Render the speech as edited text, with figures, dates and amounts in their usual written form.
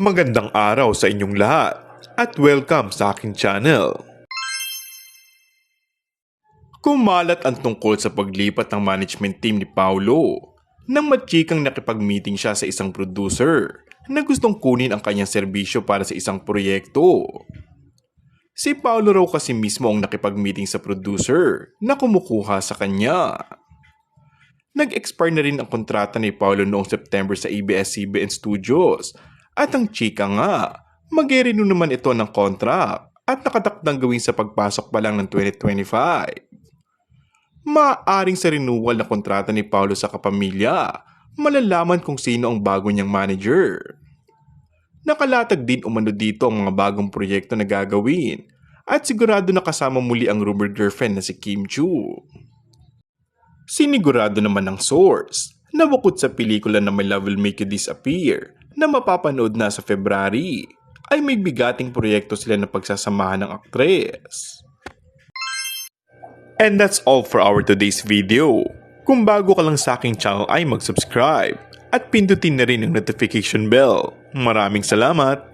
Magandang araw sa inyong lahat at welcome sa aking channel. Kumalat ang tungkol sa paglipat ng management team ni Paulo nang matchikang nakipag-meeting siya sa isang producer na gustong kunin ang kanyang serbisyo para sa isang proyekto. Si Paulo raw kasi mismo ang nakipag-meeting sa producer na kumukuha sa kanya. Nag-expire na rin ang kontrata ni Paulo noong September sa ABS-CBN Studios at ang chika nga, mag-renew naman ito ng contract at nakatakdang gawin sa pagpasok pa lang ng 2025. Maaring sa renewal na kontrata ni Paulo sa kapamilya, malalaman kung sino ang bago niyang manager. Nakalatag din umano dito ang mga bagong proyekto na gagawin at sigurado na kasama muli ang rumored girlfriend na si Kim Chu. Sinigurado naman ng source na bukod sa pelikula na My Love Will Make You Disappear na mapapanood na sa February, ay may bigating proyekto sila na pagsasamahan ng aktres. And that's all for our today's video. Kung bago ka lang sa aking channel ay mag-subscribe at pindutin na rin ang notification bell. Maraming salamat!